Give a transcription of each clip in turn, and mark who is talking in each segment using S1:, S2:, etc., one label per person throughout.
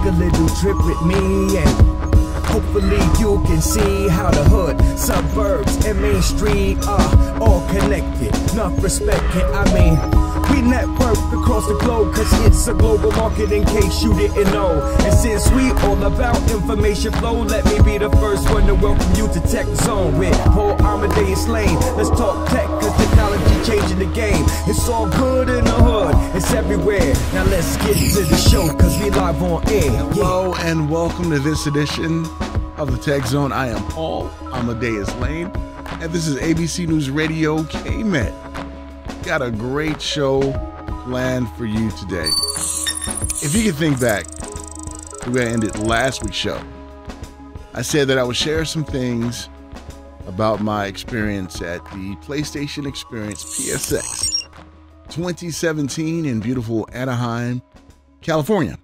S1: a little trip with me, and hopefully you can see how the hood, suburbs, and Main Street are all connected. Enough respect, I mean, we network across the globe, cause it's a global market in case you didn't know. And since we all about information flow, let me be the first one to welcome you to Tech Zone with Paul Amadeus Lane. Let's talk tech, cause technology changing the game. It's all good in the hood, it's everywhere. Now let's get to the show, cause we live on air.
S2: Hello and welcome to this edition of the Tech Zone. I am Paul Amadeus Lane, and this is ABC News Radio KMET. Got a great show planned for you today. If you can think back to where I ended last week's show, I said that I would share some things about my experience at the PlayStation Experience PSX 2017 in beautiful Anaheim, California.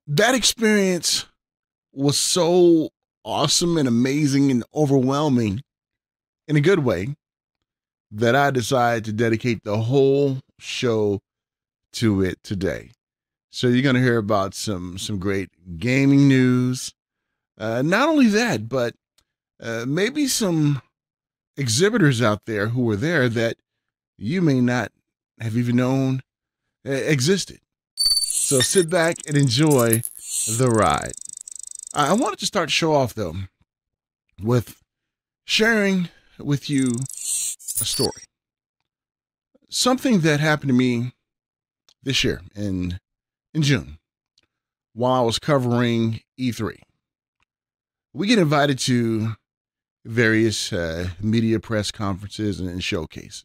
S2: That experience was so awesome and amazing and overwhelming in a good way that I decided to dedicate the whole show to it today. So you're going to hear about some great gaming news. Not only that, but maybe some exhibitors out there who were there that you may not have even known existed. So sit back and enjoy the ride. I wanted to start the show off, though, with sharing with you a story. Something that happened to me this year in June while I was covering E3. We get invited to various media press conferences and showcases.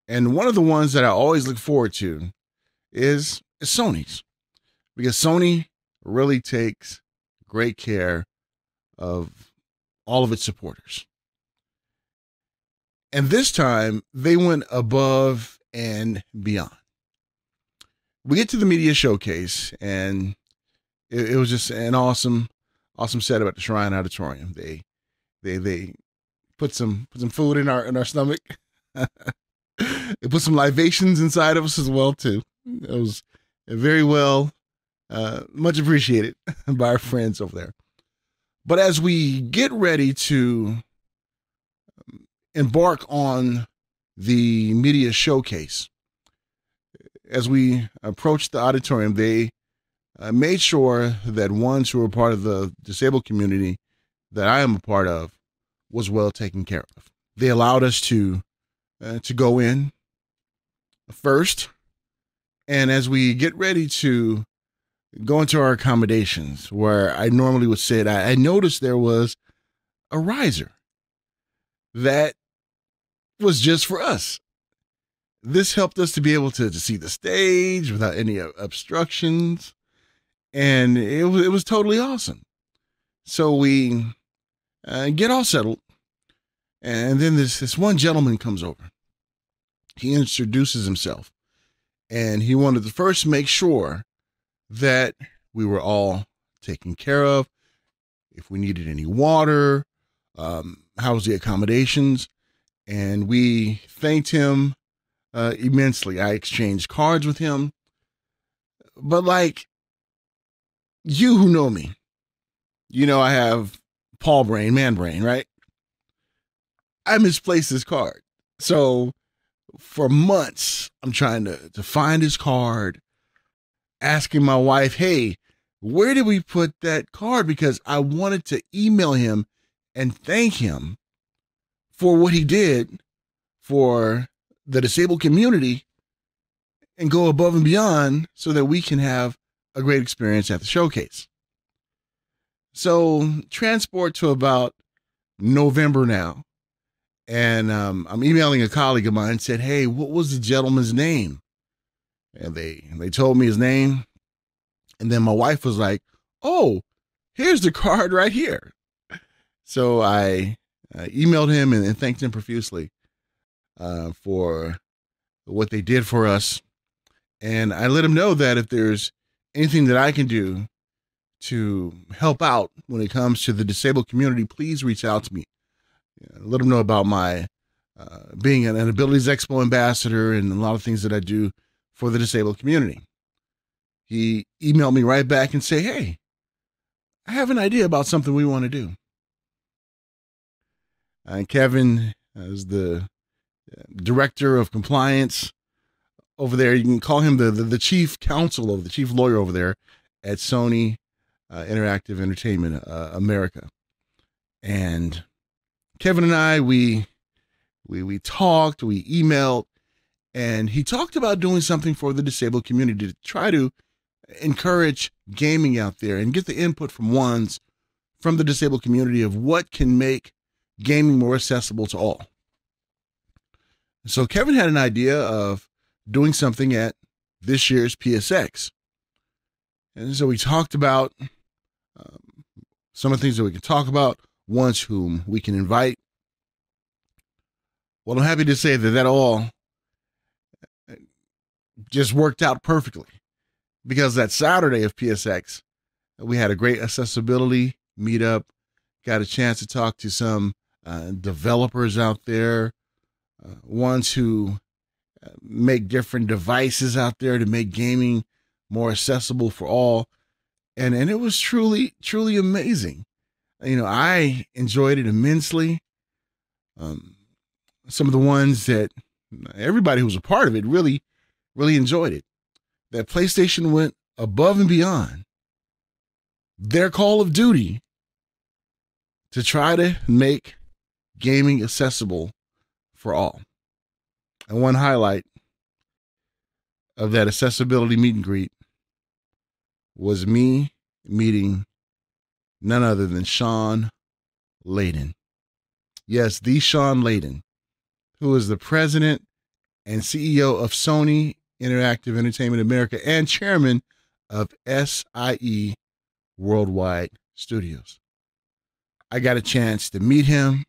S2: And one of the ones that I always look forward to is Sony's, because Sony really takes great care of all of its supporters. And this time, they went above and beyond. We get to the media showcase, and it was just an awesome setup at the Shrine Auditorium. They put some food in our stomach. They put some libations inside of us as well too. It was very well, much appreciated by our friends over there. But as we get ready to embark on the media showcase, as we approached the auditorium, they made sure that ones who were part of the disabled community that I am a part of was well taken care of. They allowed us to go in first, and as we get ready to go into our accommodations where I normally would sit, I noticed there was a riser that was just for us. This helped us to be able to see the stage without any obstructions, and it was totally awesome. So we get all settled, and then this one gentleman comes over. He introduces himself, and he wanted to first make sure that we were all taken care of, if we needed any water, how was the accommodations, and we thanked him immensely. I exchanged cards with him, but like you who know me, you know I have Paul brain, man brain, right? I misplaced his card. So for months, I'm trying to find his card, asking my wife, hey, where did we put that card? Because I wanted to email him and thank him for what he did for the disabled community and go above and beyond so that we can have a great experience at the showcase. So transport to about November now. And I'm emailing a colleague of mine and said, hey, what was the gentleman's name? And they told me his name. And then my wife was like, oh, here's the card right here. So I emailed him and thanked him profusely for what they did for us. And I let him know that if there's anything that I can do to help out when it comes to the disabled community, please reach out to me. Let him know about my being an Abilities Expo ambassador and a lot of things that I do for the disabled community. he emailed me right back and say, hey, I have an idea about something we want to do. And Kevin is the director of compliance over there. You can call him the chief counsel of the chief lawyer over there at Sony Interactive Entertainment America. And Kevin and I, we talked, we emailed, and he talked about doing something for the disabled community to try to encourage gaming out there and get the input from the disabled community of what can make gaming more accessible to all. So Kevin had an idea of doing something at this year's PSX. And so we talked about some of the things that we can talk about, ones whom we can invite. Well, I'm happy to say that all just worked out perfectly, because that Saturday of PSX, we had a great accessibility meetup, got a chance to talk to some developers out there, ones who make different devices out there to make gaming more accessible for all. And it was truly, truly amazing. I enjoyed it immensely. Some of the ones that everybody who was a part of it really, really enjoyed it. That PlayStation went above and beyond their call of duty to try to make gaming accessible for all. And one highlight of that accessibility meet and greet was me meeting none other than Shawn Layden. Yes, the Shawn Layden, who is the president and CEO of Sony Interactive Entertainment America and chairman of SIE Worldwide Studios. I got a chance to meet him.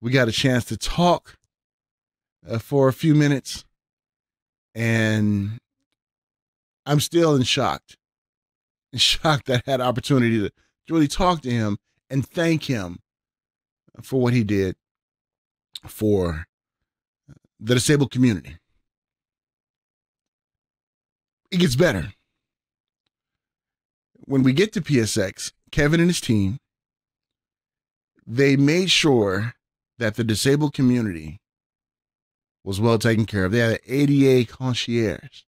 S2: We got a chance to talk for a few minutes, and I'm still shocked that I had opportunity to really talk to him and thank him for what he did for the disabled community. It gets better. When we get to PSX, Kevin and his team, they made sure that the disabled community was well taken care of. They had an ADA concierge.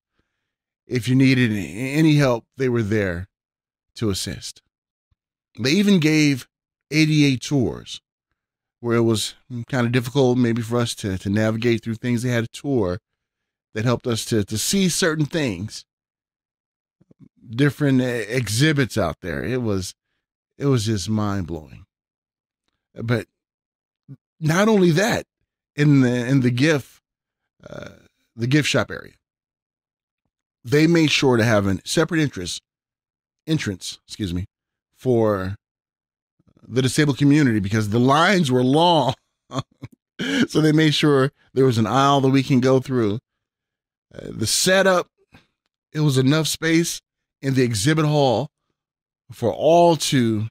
S2: If you needed any help, they were there to assist. They even gave ADA tours where it was kind of difficult maybe for us to navigate through things. They had a tour that helped us to see certain things, different exhibits out there. It was just mind-blowing. But not only that, in the gift shop area, they made sure to have a separate entrance, for the disabled community, because the lines were long. So they made sure there was an aisle that we can go through. The setup, it was enough space in the exhibit hall for all to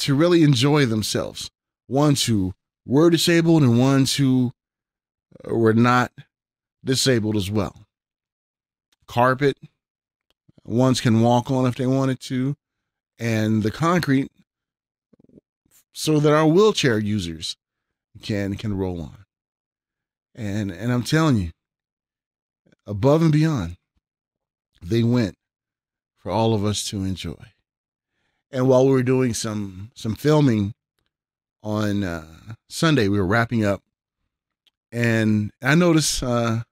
S2: really enjoy themselves. Ones who were disabled and ones who were not disabled as well. Carpet, ones can walk on if they wanted to, and the concrete so that our wheelchair users can roll on. And I'm telling you, above and beyond, they went for all of us to enjoy. And while we were doing some filming on Sunday, we were wrapping up, and I noticed Shawn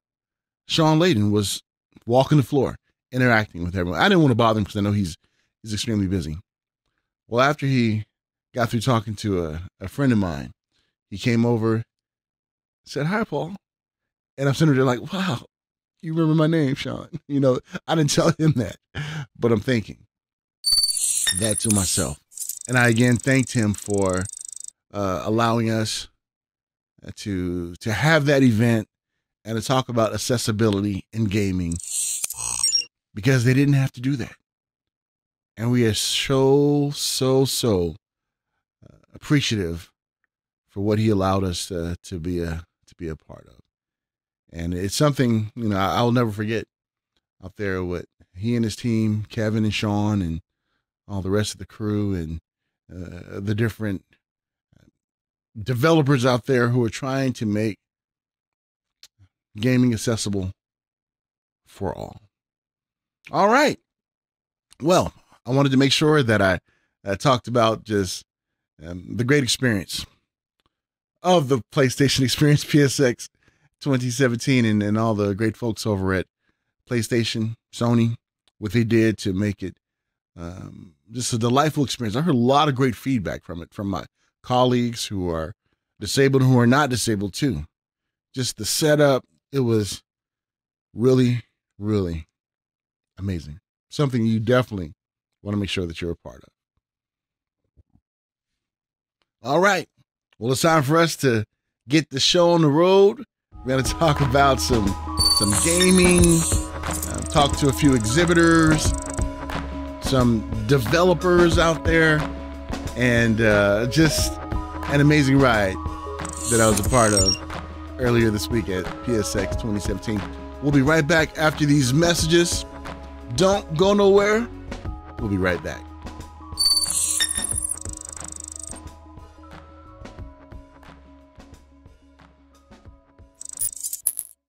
S2: Layden was walking the floor, interacting with everyone. I didn't want to bother him because I know he's extremely busy. Well, after he got through talking to a friend of mine, he came over, said, "Hi, Paul." And I'm sitting there like, wow, you remember my name, Shawn. I didn't tell him that, but I'm thinking that to myself. And I again thanked him for allowing us to have that event and to talk about accessibility in gaming, because they didn't have to do that. And we are so appreciative for what he allowed us to be a part of. And it's something, I'll never forget out there with he and his team, Kevin and Sean and all the rest of the crew and the different developers out there who are trying to make gaming accessible for all. All right. Well, I wanted to make sure that I talked about just the great experience of the PlayStation Experience PSX 2017 and all the great folks over at PlayStation, Sony, what they did to make it just a delightful experience. I heard a lot of great feedback from it, from my colleagues who are disabled and who are not disabled too. Just the setup, it was really, really amazing. Something you definitely want to make sure that you're a part of. All right. Well, it's time for us to get the show on the road. We're going to talk about some gaming, talk to a few exhibitors, some developers out there, and just an amazing ride that I was a part of earlier this week at PSX 2017. We'll be right back after these messages. Don't go nowhere. We'll be right back.